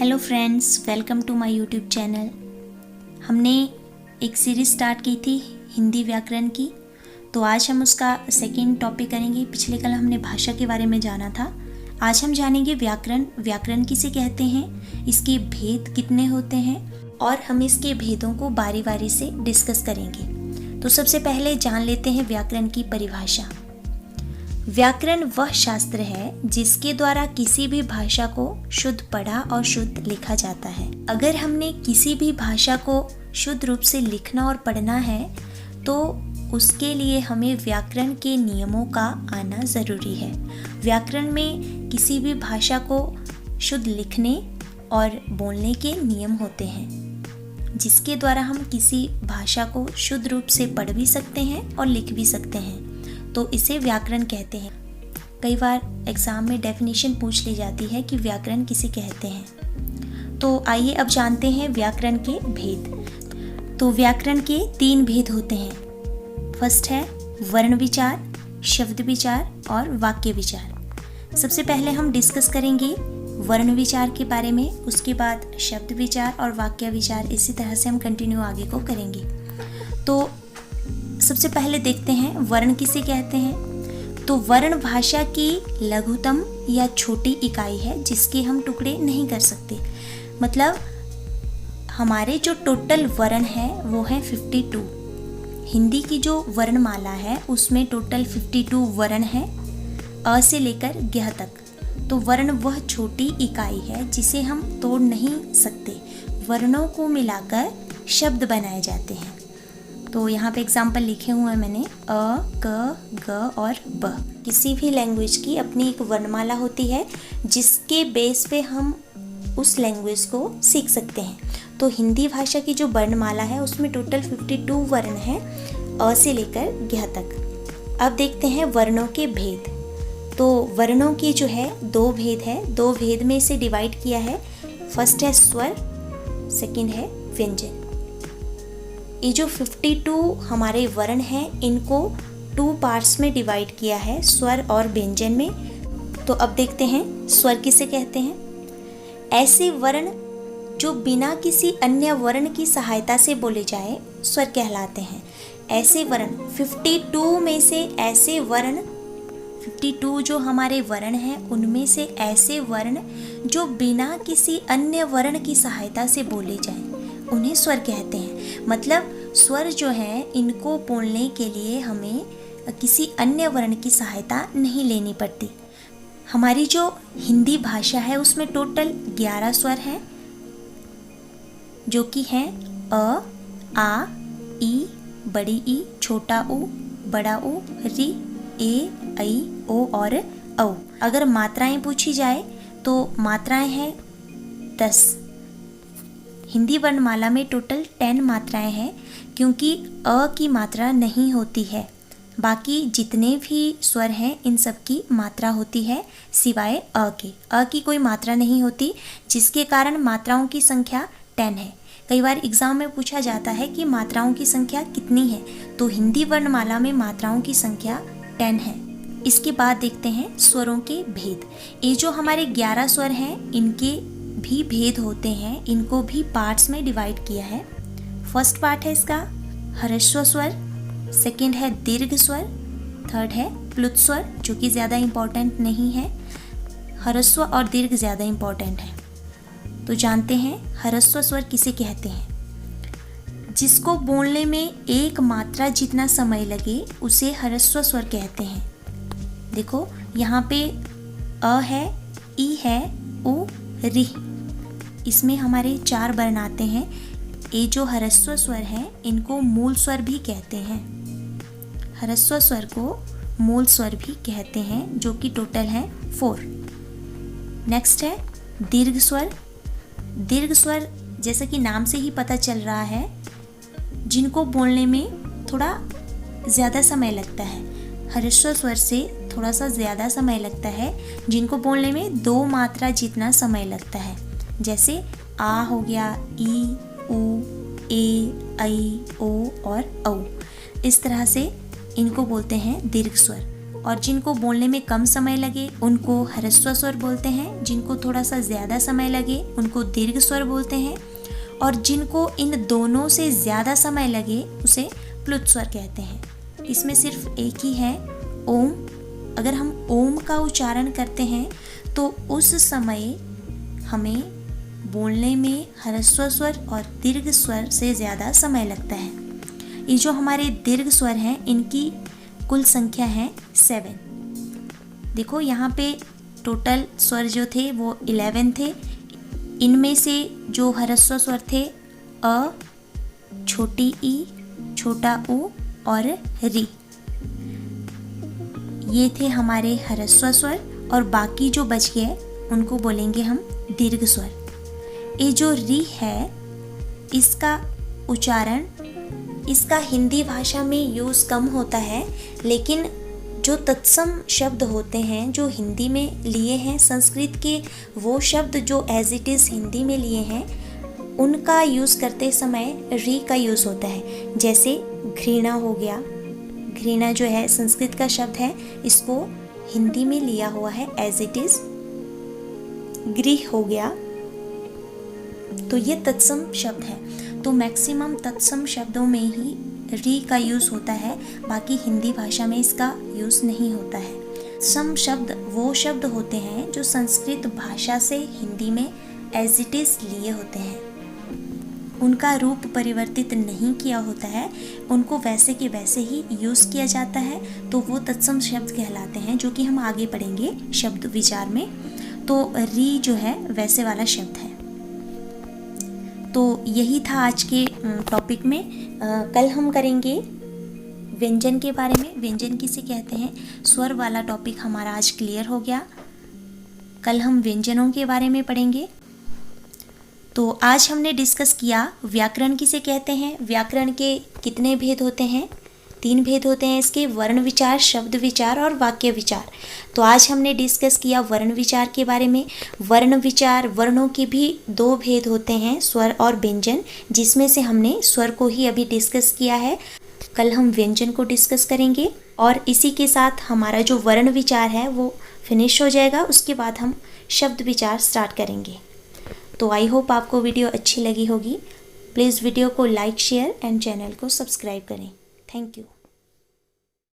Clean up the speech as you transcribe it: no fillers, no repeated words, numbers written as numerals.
Hello friends, welcome to my YouTube channel. हमने एक series start की थी हिंदी व्याकरण की, तो आज हम उसका सेकंड टॉपिक करेंगे। पिछले कल हमने भाषा के बारे में जाना था। आज हम जानेंगे व्याकरण। व्याकरण किसे कहते हैं, इसके भेद कितने होते हैं और हम इसके भेदों को बारी बारी से डिस्कस करेंगे। तो सबसे पहले जान लेते हैं व्याकरण की परिभाषा। व्याकरण वह शास्त्र है जिसके द्वारा किसी भी भाषा को शुद्ध पढ़ा और शुद्ध लिखा जाता है। अगर हमने किसी भी भाषा को शुद्ध रूप से लिखना और पढ़ना है तो उसके लिए हमें व्याकरण के नियमों का आना ज़रूरी है। व्याकरण में किसी भी भाषा को शुद्ध लिखने और बोलने के नियम होते हैं, जिसके द्वारा हम किसी भाषा को शुद्ध रूप से पढ़ भी सकते हैं और लिख भी सकते हैं, तो इसे व्याकरण कहते हैं। कई बार एग्जाम में डेफिनेशन पूछ ली जाती है कि व्याकरण किसे कहते हैं। तो आइए अब जानते हैं व्याकरण के भेद। तो व्याकरण के 3 भेद होते हैं। फर्स्ट है वर्ण विचार, शब्द विचार और वाक्य विचार। सबसे पहले हम डिस्कस करेंगे वर्ण विचार के बारे में, उसके बाद शब्द विचार और वाक्य विचार, इसी तरह से हम कंटिन्यू आगे को करेंगे। तो सबसे पहले देखते हैं वर्ण किसे कहते हैं। तो वर्ण भाषा की लघुतम या छोटी इकाई है जिसके हम टुकड़े नहीं कर सकते। मतलब हमारे जो टोटल वर्ण है वो है 52। हिंदी की जो वर्णमाला है उसमें टोटल 52 वर्ण है, अ से लेकर ज्ञ तक। तो वर्ण वह छोटी इकाई है जिसे हम तोड़ नहीं सकते। वर्णों को मिलाकर शब्द बनाए जाते हैं। तो यहाँ पे एग्जाम्पल लिखे हुए हैं मैंने, अ, क, ग और ब। किसी भी लैंग्वेज की अपनी एक वर्णमाला होती है जिसके बेस पे हम उस लैंग्वेज को सीख सकते हैं। तो हिंदी भाषा की जो वर्णमाला है उसमें टोटल 52 वर्ण हैं, अ से लेकर ज्ञ तक। अब देखते हैं वर्णों के भेद। तो वर्णों की जो है 2 भेद है, 2 भेद में इसे डिवाइड किया है। फर्स्ट है स्वर, सेकंड है व्यंजन। ये जो 52 हमारे वर्ण हैं इनको 2 पार्ट्स में डिवाइड किया है, स्वर और व्यंजन में। तो अब देखते हैं स्वर किसे कहते हैं। ऐसे वर्ण जो बिना किसी अन्य वर्ण की सहायता से बोले जाए स्वर कहलाते हैं। ऐसे वर्ण 52 में से ऐसे वर्ण 52 जो हमारे वर्ण हैं उनमें से ऐसे वर्ण जो बिना किसी अन्य वर्ण की सहायता से बोले जाएं उन्हें स्वर कहते हैं। मतलब स्वर जो है इनको बोलने के लिए हमें किसी अन्य वर्ण की सहायता नहीं लेनी पड़ती। हमारी जो हिंदी भाषा है उसमें टोटल 11 स्वर हैं, जो कि हैं अ, आ, ई, बड़ी ई, छोटा ऊ, बड़ा ऊ, री, ए, ऐ, ओ और औ। अगर मात्राएं पूछी जाए तो मात्राएं हैं 10। हिंदी वर्णमाला में टोटल 10 मात्राएं हैं, क्योंकि अ की मात्रा नहीं होती है। बाकी जितने भी स्वर हैं इन सब की मात्रा होती है सिवाय अ के। अ की कोई मात्रा नहीं होती, जिसके कारण मात्राओं की संख्या 10 है। कई बार एग्जाम में पूछा जाता है कि मात्राओं की संख्या कितनी है, तो हिंदी वर्णमाला में मात्राओं की संख्या 10 है। इसके बाद देखते हैं स्वरों के भेद। ये जो हमारे 11 स्वर हैं इनके भी भेद होते हैं, इनको भी पार्ट्स में डिवाइड किया है। फर्स्ट पार्ट है इसका ह्रस्व स्वर, सेकंड है दीर्घ स्वर, थर्ड है प्लुत स्वर जो कि ज़्यादा इम्पोर्टेंट नहीं है। ह्रस्व और दीर्घ ज़्यादा इम्पोर्टेंट है। तो जानते हैं ह्रस्व स्वर किसे कहते हैं। जिसको बोलने में एक मात्रा जितना समय लगे उसे ह्रस्व स्वर कहते हैं। देखो यहाँ पे अ है, ई है, उ, रि। इसमें हमारे 4 वर्ण आते हैं। ये जो ह्रस्व स्वर हैं इनको मूल स्वर भी कहते हैं। ह्रस्व स्वर को मूल स्वर भी कहते हैं, जो कि टोटल हैं 4। नेक्स्ट है दीर्घ स्वर। दीर्घ स्वर जैसा कि नाम से ही पता चल रहा है, जिनको बोलने में थोड़ा ज़्यादा समय लगता है। ह्रस्व स्वर से थोड़ा सा ज़्यादा समय लगता है, जिनको बोलने में 2 मात्रा जितना समय लगता है। जैसे आ हो गया, ई, उ, ए, ऐ, ओ और औ। इस तरह से इनको बोलते हैं दीर्घ स्वर। और जिनको बोलने में कम समय लगे उनको ह्रस्व स्वर बोलते हैं, जिनको थोड़ा सा ज़्यादा समय लगे उनको दीर्घ स्वर बोलते हैं, और जिनको इन दोनों से ज़्यादा समय लगे उसे प्लुत स्वर कहते हैं। इसमें सिर्फ एक ही है, ओम। अगर हम ओम का उच्चारण करते हैं तो उस समय हमें बोलने में ह्रस्व स्वर और दीर्घ स्वर से ज़्यादा समय लगता है। ये जो हमारे दीर्घ स्वर हैं इनकी कुल संख्या है 7। देखो यहाँ पे टोटल स्वर जो थे वो 11 थे। इनमें से जो ह्रस्व स्वर थे अ, छोटी ई, छोटा उ और री, ये थे हमारे ह्रस्व स्वर, और बाकी जो बच गए उनको बोलेंगे हम दीर्घ स्वर। ये जो री है इसका उच्चारण, इसका हिंदी भाषा में यूज़ कम होता है, लेकिन जो तत्सम शब्द होते हैं जो हिंदी में लिए हैं संस्कृत के, वो शब्द जो एज इट इज़ हिंदी में लिए हैं उनका यूज़ करते समय री का यूज़ होता है। जैसे घृणा हो गया, घृणा जो है संस्कृत का शब्द है, इसको हिंदी में लिया हुआ है एज इट इज़। गृह हो गया, तो ये तत्सम शब्द है। तो मैक्सिमम तत्सम शब्दों में ही री का यूज़ होता है, बाकी हिंदी भाषा में इसका यूज़ नहीं होता है। सम शब्द वो शब्द होते हैं जो संस्कृत भाषा से हिंदी में एज इट इज़ लिए होते हैं, उनका रूप परिवर्तित नहीं किया होता है, उनको वैसे के वैसे ही यूज़ किया जाता है, तो वो तत्सम शब्द कहलाते हैं, जो कि हम आगे पढ़ेंगे शब्द विचार में। तो री जो है वैसे वाला शब्द है। तो यही था आज के टॉपिक में। कल हम करेंगे व्यंजन के बारे में, व्यंजन किसे कहते हैं, स्वर वाला टॉपिक हमारा आज क्लियर हो गया। कल हम व्यंजनों के बारे में पढ़ेंगे। तो आज हमने डिस्कस किया व्याकरण किसे कहते हैं, व्याकरण के कितने भेद होते हैं, 3 भेद होते हैं इसके, वर्ण विचार, शब्द विचार और वाक्य विचार। तो आज हमने डिस्कस किया वर्ण विचार के बारे में। वर्ण विचार, वर्णों के भी 2 भेद होते हैं, स्वर और व्यंजन, जिसमें से हमने स्वर को ही अभी डिस्कस किया है। कल हम व्यंजन को डिस्कस करेंगे और इसी के साथ हमारा जो वर्ण विचार है वो फिनिश हो जाएगा। उसके बाद हम शब्द विचार स्टार्ट करेंगे। तो आई होप आपको वीडियो अच्छी लगी होगी। प्लीज़ वीडियो को लाइक, शेयर एंड चैनल को सब्सक्राइब करें। Thank you.